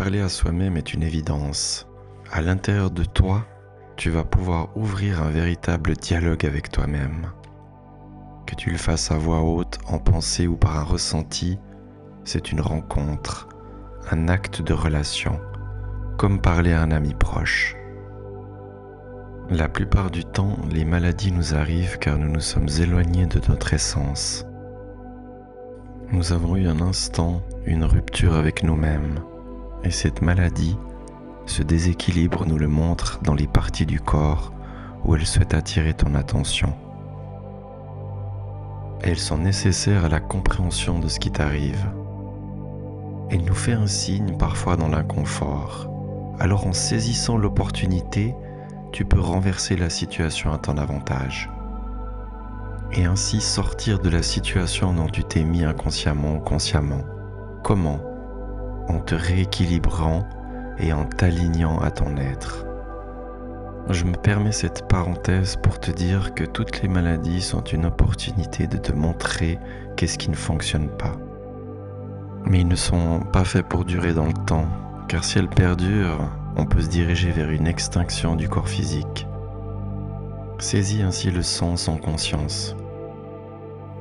parler à soi-même est une évidence. À l'intérieur de toi, tu vas pouvoir ouvrir un véritable dialogue avec toi-même. Que tu le fasses à voix haute, en pensée ou par un ressenti, c'est une rencontre, un acte de relation, comme parler à un ami proche. La plupart du temps, les maladies nous arrivent car nous nous sommes éloignés de notre essence. Nous avons eu un instant, une rupture avec nous-mêmes, et cette maladie, ce déséquilibre nous le montre dans les parties du corps où elle souhaite attirer ton attention. Elles sont nécessaires à la compréhension de ce qui t'arrive. Elle nous fait un signe parfois dans l'inconfort. Alors en saisissant l'opportunité, tu peux renverser la situation à ton avantage. Et ainsi sortir de la situation dont tu t'es mis inconsciemment ou consciemment. Comment ? En te rééquilibrant et en t'alignant à ton être. Je me permets cette parenthèse pour te dire que toutes les maladies sont une opportunité de te montrer qu'est-ce qui ne fonctionne pas. Mais ils ne sont pas faits pour durer dans le temps, car si elles perdurent, on peut se diriger vers une extinction du corps physique. Saisis ainsi le sens en conscience.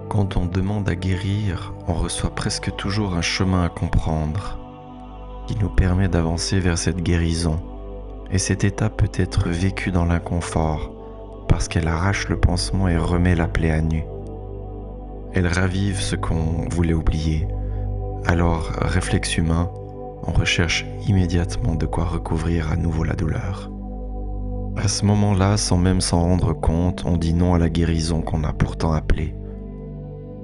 Quand on demande à guérir, on reçoit presque toujours un chemin à comprendre qui nous permet d'avancer vers cette guérison. Et cette étape peut être vécue dans l'inconfort parce qu'elle arrache le pansement et remet la plaie à nu. Elle ravive ce qu'on voulait oublier. Alors, réflexe humain, on recherche immédiatement de quoi recouvrir à nouveau la douleur. À ce moment-là, sans même s'en rendre compte, on dit non à la guérison qu'on a pourtant appelée.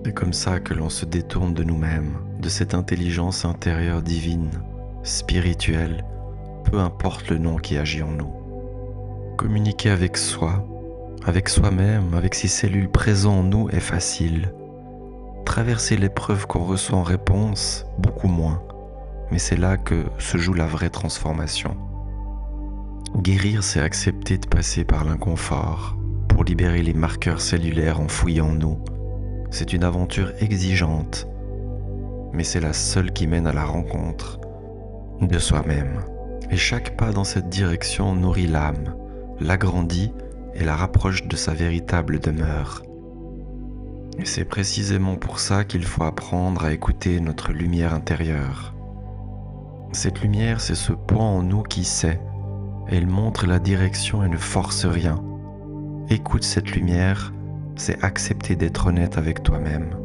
C'est comme ça que l'on se détourne de nous-mêmes, de cette intelligence intérieure divine, spirituelle, peu importe le nom qui agit en nous. Communiquer avec soi, avec soi-même, avec ses cellules présentes en nous est facile. Traverser l'épreuve qu'on reçoit en réponse, beaucoup moins. Mais c'est là que se joue la vraie transformation. Guérir, c'est accepter de passer par l'inconfort pour libérer les marqueurs cellulaires enfouis en nous. C'est une aventure exigeante, mais c'est la seule qui mène à la rencontre de soi-même. Et chaque pas dans cette direction nourrit l'âme, l'agrandit et la rapproche de sa véritable demeure. Et c'est précisément pour ça qu'il faut apprendre à écouter notre lumière intérieure. Cette lumière, c'est ce point en nous qui sait. Elle montre la direction et ne force rien. Écoute cette lumière, c'est accepter d'être honnête avec toi-même.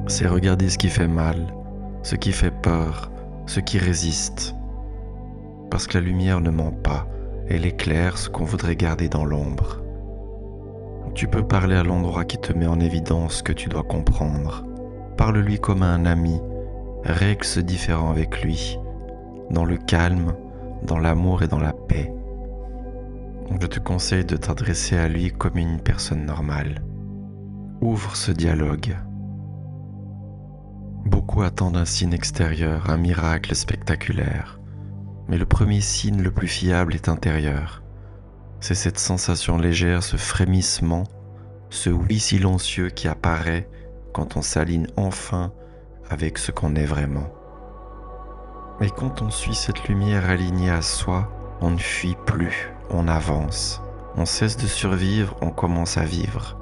C'est regarder ce qui fait mal, ce qui fait peur, ce qui résiste. Parce que la lumière ne ment pas, elle éclaire ce qu'on voudrait garder dans l'ombre. Tu peux parler à l'endroit qui te met en évidence ce que tu dois comprendre. Parle-lui comme à un ami, règle ce différend avec lui, dans le calme, dans l'amour et dans la paix. Je te conseille de t'adresser à lui comme une personne normale. Ouvre ce dialogue. Beaucoup attendent un signe extérieur, un miracle spectaculaire. Mais le premier signe le plus fiable est intérieur. C'est cette sensation légère, ce frémissement, ce oui silencieux qui apparaît quand on s'aligne enfin avec ce qu'on est vraiment. Et quand on suit cette lumière alignée à soi, on ne fuit plus, on avance. On cesse de survivre, on commence à vivre.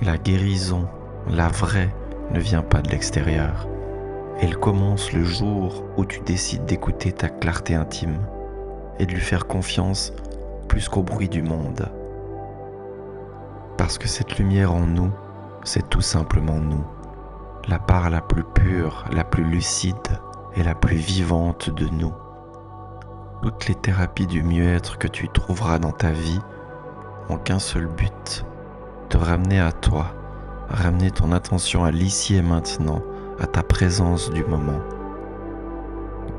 La guérison, la vraie, ne vient pas de l'extérieur. Elle commence le jour où tu décides d'écouter ta clarté intime et de lui faire confiance plus qu'au bruit du monde. Parce que cette lumière en nous, c'est tout simplement nous, la part la plus pure, la plus lucide et la plus vivante de nous. Toutes les thérapies du mieux-être que tu trouveras dans ta vie ont qu'un seul but, te ramener à toi, ramener ton attention à l'ici et maintenant, à ta présence du moment.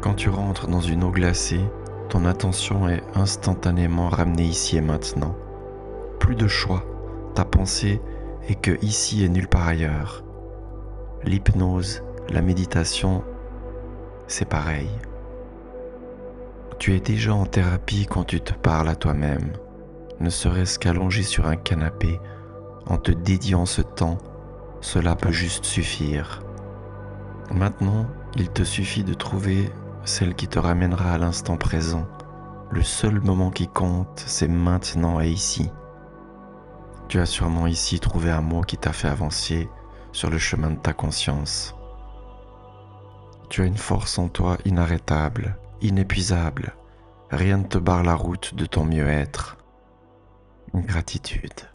Quand tu rentres dans une eau glacée, ton attention est instantanément ramenée ici et maintenant. Plus de choix, ta pensée est que ici et nulle part ailleurs. L'hypnose, la méditation, c'est pareil. Tu es déjà en thérapie quand tu te parles à toi-même, ne serait-ce qu'allongé sur un canapé, en te dédiant ce temps, cela peut juste suffire. Maintenant, il te suffit de trouver celle qui te ramènera à l'instant présent. Le seul moment qui compte, c'est maintenant et ici. Tu as sûrement ici trouvé un mot qui t'a fait avancer sur le chemin de ta conscience. Tu as une force en toi inarrêtable, inépuisable. Rien ne te barre la route de ton mieux-être. Gratitude.